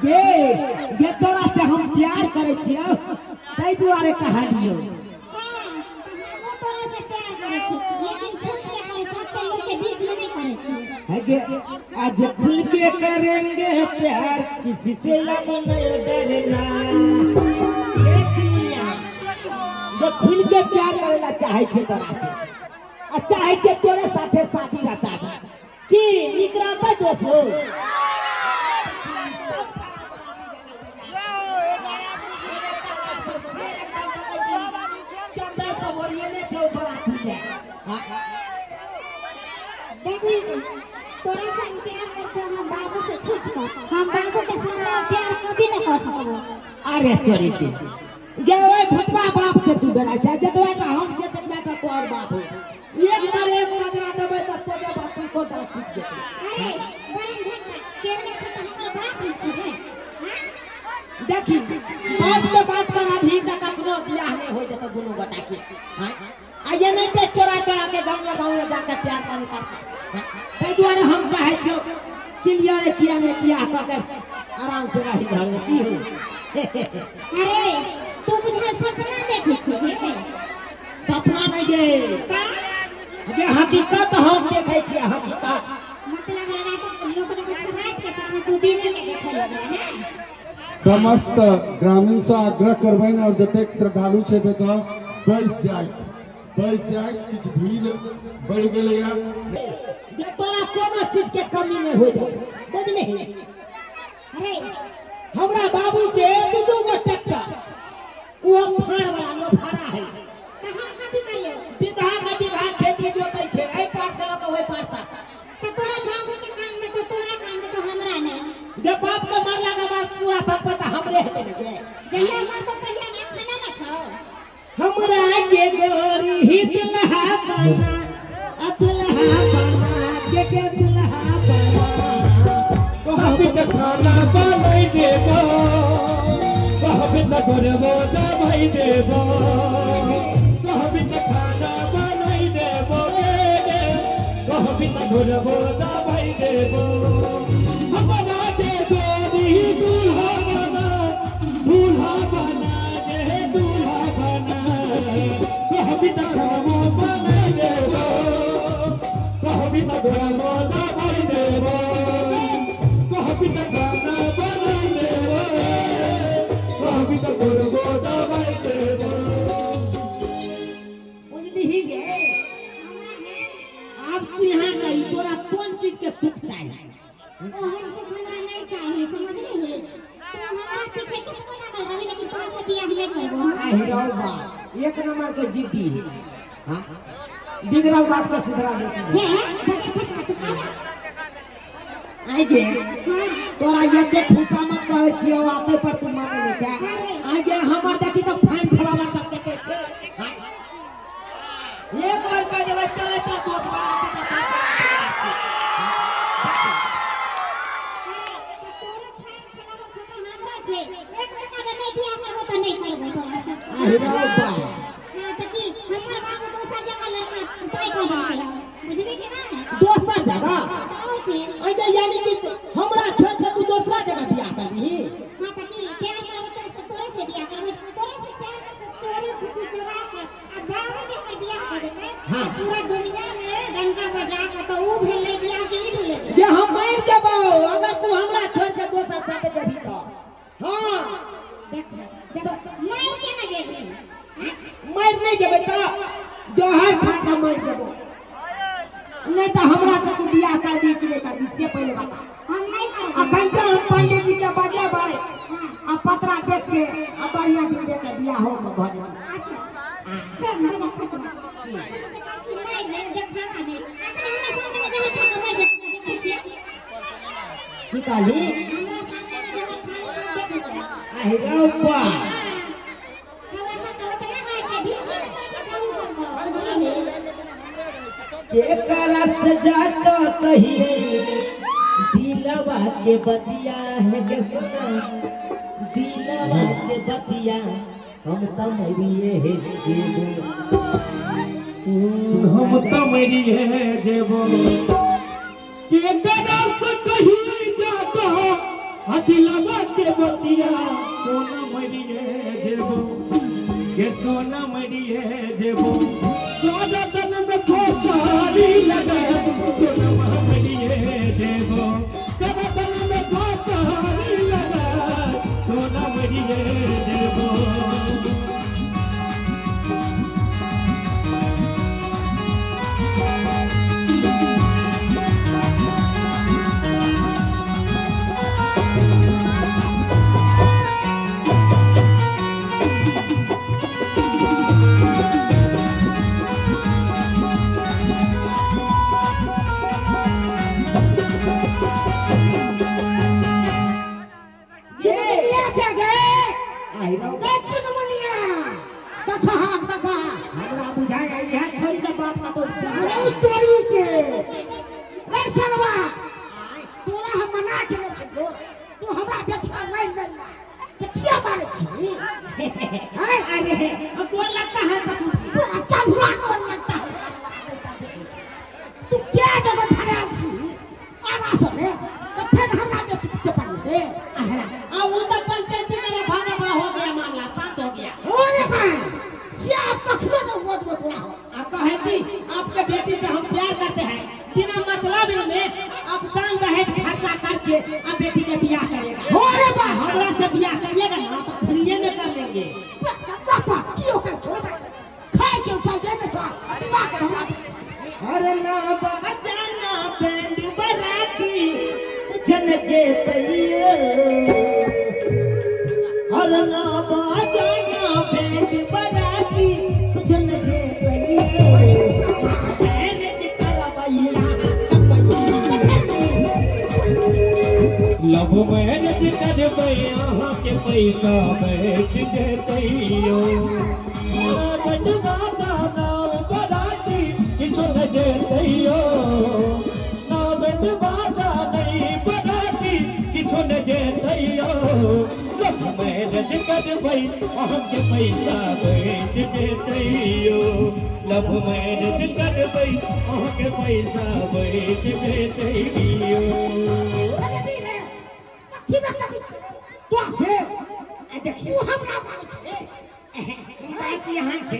गे गे तोरा से हम प्यार करे छियो तै दुआरे कहा दियो। हां हम तोरा से प्यार करे छी लेकिन छूट के करे छी पहले के बीच में नहीं करे छी। है गे आज खुल के करेंगे प्यार किसी से अब नहीं डरना। ये चिड़िया जो खुल के प्यार करेला चाहे छे तोरा से आ चाहे छे तोरे साथे शादी रचाबे की निकराता दोसो। देखी तोरा से प्यार कर छो हम बाबू से छूट कर हम बाबू के सामने प्यार कभी नहीं कर सकबो। अरे तोरी के गे ओए भुतवा बाप से तू डरा जा जतवा का हम छे ततवा का तोर बाप हो एक बार एक नजरा देबे त तोरे बाप को डर टूट जेते। अरे बरन झंडा केने छ त हमर बाप ही छ। हां देखी बाप के बात पर अभी तक अपनो बियाह नहीं होय जत दोनों गोटा के। हां आ ये नहीं ते चोरा चोरा के गांव में जाके प्यार करे करते तै दुआरे हम चाहे छो क्लियर किया ने किया क के आराम से रही घर में की हो। अरे तू मुझे सपना देखे छी गे। सपना नहीं गे का ये हकीकत हम देखे छी हकीकत। मतलब रात लोग ने कुछ रात के सपना तू दिन में देखे लगे है। समस्त ग्रामीण से आग्रह करबैन और जतेक श्रद्धालु छे त बैस जाए किछ भीड़ बढ़ गेलै या ये तोरा कोनो चीज के कमी नहीं होय जाए बुझले। अरे हमरा बाबू के दू गो ट्रैक्टर वो फाड़ वाला लो फाड़ा है कहां कथि करियो बीघा का बीघा खेती जोतै छे ए पार से तो ओइ पार तक। तो तोरा बाबू के काम में तो तोरा काम में तो हमरा ने जब बाप के मरला के बाद पूरा संपत्ति हमरे हेते ने गे। जहिया मर तो कहिया ने खाना ना छो हमरा के गोरी ही दुल्हा बना दुल्हा बना के दुल्हा बना कहबी त खाना बनाई देबो कहबी त घरबो दबाई देबो कहबी त खाना बनाई देबो कहबी त घरबो दबाई देबो हमरा के गोरी दूल्हा बना गे दूल्हा बना कहबी त खाना बनाई देबो कहबी त घरबो दबाई देबो कहबी त खाना बनाई देबो कहबी त घरबो दबाई देबो। बुझली ही गे अब तू यहाँ नहीं तोरा कौन चीज के सुख चाहिए। ओहन से हमरा नहीं चाहिए समझ नहीं तू हमरा पीछे कितना लगल रही लेकिन तोरा से बियाह नहीं करबो। हिरौ बात एक नंबर के जिद्दी है। हां बिगड़ल बात का सुधरा देती हे बड़े फटका तू का आई गे हां तोरा ये खुशा मत करे छियो आते पर तू माने नहीं चाह आई गे हमर देखी तो फाइन फ्लावर तक देखे छे। हां एक बार का जब चले ता दोस्त एक लड़का ने नहीं बियाह करबो त नहीं करबो तोरा से। हिरौ बात हां त की हमर बाबू दूसरा जगह लड़का तय कर देलकै बुझली कि ना दोसर जगह और फिर आई गे यानी कि हमरा छोड़ के तू दूसरा जगह बियाह कर दी। हां त की प्यार करबो त तोरा से बियाह करबो तोरा से प्यार कर चोरी छुपी चोरा के अब बाबू के हमर बियाह कर देबै। हां पूरा दुनिया में डंका बजा के तो ऊ भेलै बियाह के ई भेलै ये हम मर जबो अगर तू हमरा छोड़ के दोसर साथे जबी तो। हां देख मार के ना गेली मर नहीं जबे तो जहर खा के मर जबो नहीं तो हमरा से तू बियाह कर दी कि नहीं कर दी से पहले बता। हम नहीं करबो अखन तो हम पंडित जी के बजे बारे आ पत्रा देख के आ बढ़िया दिन देख के बियाह हो में भ जेतै। अच्छा सब मजा खत्म से काची नहीं ले देख ना दे अपने हमरा सामने में जहर खा के मर जेतै देखे छियै की कहली हमरा सामने में जहर खा के देख आ हिरौ बा हमरा से तो उतना है कि भी कैसे खाऊ सब के करस जात कहिए दिलवा के बतिया है के सुना दिलवा के बतिया हम त मरिए हे जीवो हम त मरिए जेबो के करस कही जात दिलवा के बतिया सोना मरिए देबो के सोना मरिए देबो तोरा तन में खोसारी लगे सोना मरिए देबो तोरा तन में खोसारी लगे सोना मरिए देबो आपके बेटी से हम प्यार करते हैं बिना मतलब में अब दान दहेज खर्चा करके अब बेटी के ब्याह करेगा हमरा से ब्याह करिएगा ना तो फ्रीए में कर लेंगे अरे ना बजाना बैंड बराती जन जे तैयो अरे ना बजाना बैंड बराती जन जे तैयो लव मैरिज करबै अहाँ के पैसा बैठ जेतैयो बजवा जाना बराती किछो न जेतैयो ना बजवा जाना बराती किछो न जेतैयो लव मैरिज करबै अहाँ के पैसा बैठ जेतैयो लव मैरिज करबै अहाँ के पैसा बैठ जेतैयो देखियो हमरा माने छे बात यहाँ छे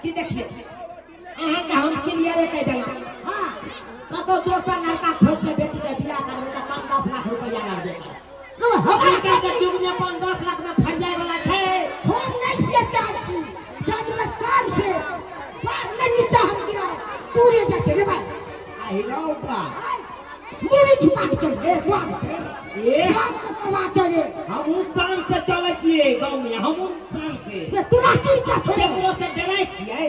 कि देखियो अहाँ का हम क्लियर कह देला हां कतो दोसर लड़का खोज के बेटी के बियाह करबे त 5-10 लाख रुपया लागबे हमरा के जुग में 5-10 लाख में फट जाय वाला छे हम नहीं से चाची जज में साल से बाप ने नीचे हम गिरा पूरे जाते रे भाई आई रो बा मुड़ी छुपा के चल रे दुआ ए शान से चला चले हम शान से चले छिए गांव में हम शान से तू ना चीज का छोड़े को से डराय छिए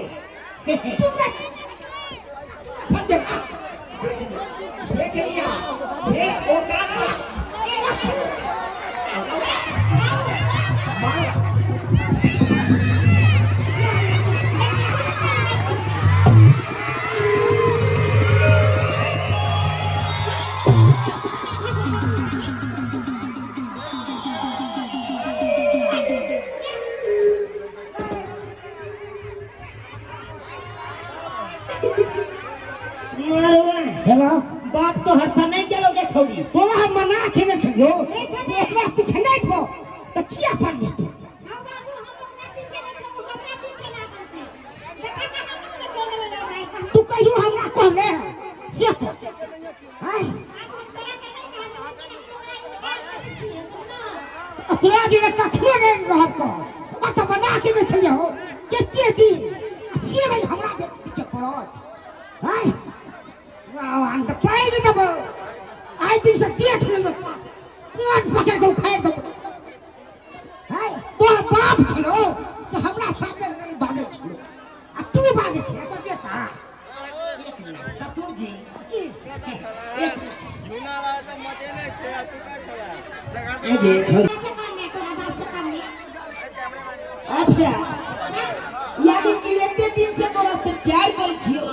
तू ना फट जा देखिया ए ओ का हेलो बाप तो हर समय के लोगे छोड़ी तोरा हम मना के न छलो एकरा पीछे नहीं पो त किया पड़ी तू तू कहियो हमरा कहले से हाय अपना जे कखनो नहीं रहत बात बना के न छलो केते दिन से भाई हमरा पीछे पड़त हाय अंत पाई दे दबो आई दिन से देख ले लो कौन पकड़ के उठाए दो हाय तो बाप छलो से हमरा सामने नहीं बाजे छलो आ तू बाजे छ तो बेटा एक मिनट ससुर जी की एक जुनाला तो मटे नहीं छे तू का छला जगह ए जे छोड़ अच्छा यानी कि एते दिन से तोरा से प्यार कर छियो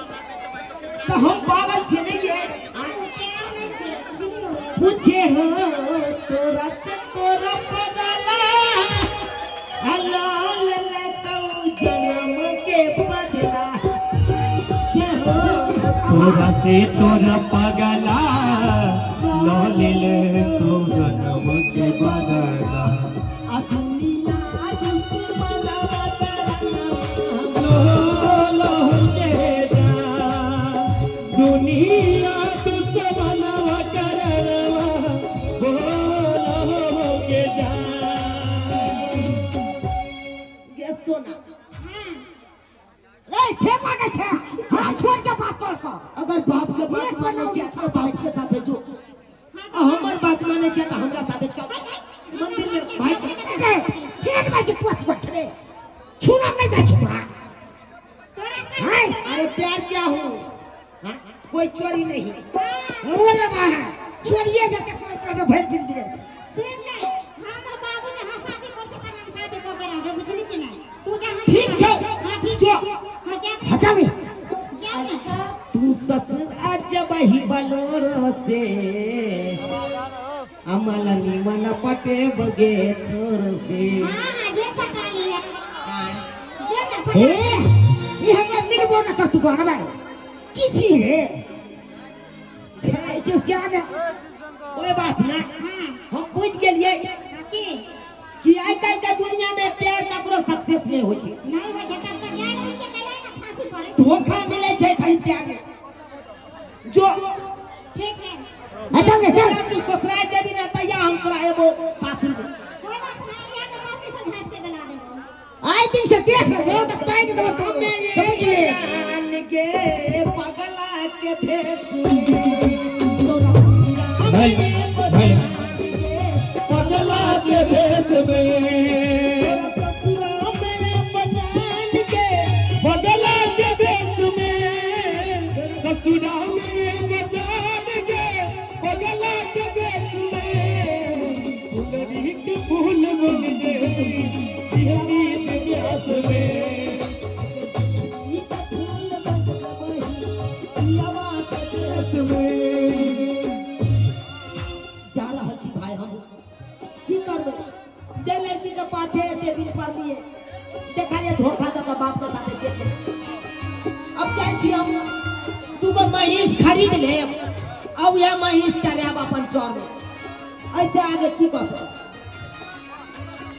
तो हम पागल छे नहीं ये पूछे हो तोरा से तोरा पगला हला ले तो जन्म के बदला जे हो तोरा से तोरा पगला लो ले तो जन्म के आम्हाला निमन पटे बगे थोरसे हाँ जे पटा लिया जे ना हे पटा ये हमरा मिलबो ना कर तू गाना भाई किसी रे तू क्या दे कोई बात ना हाँ हम पूछ गेलिए सकी कि आइ काल के दुनिया में प्यार ककरो सक्सेस नहीं होय छै नहीं हो जाता तो जान नहीं के कले ना फांसी पड़े धोखा मिले छै खाली प्यार में जो ठीक है अच्छा चल तू ससुराल जेबी ना तैया हम तोरा एबो सासुर में कोई बात नहीं या के मर्जी से झाट के बना देंगे आई दिन से देख लो तो पाई के दबा तो समझ ले जान के पगला के भेस भाई भाई पगला के भेस में बदला के भेस में ससुरा में बजान के बदला के भेस में फुलरी के फूल बन गई जिहनी प्यास में जा रहल छी भाई हम की करबै जे लड़की के पाछे एते दिन पर लिए देखा ये धोखा दे के बाप के साथे चेक अब जाय छी हम तू को महीस खरीद ले अब यह महीस चले अब अपन चौर में ऐसे आगे की कर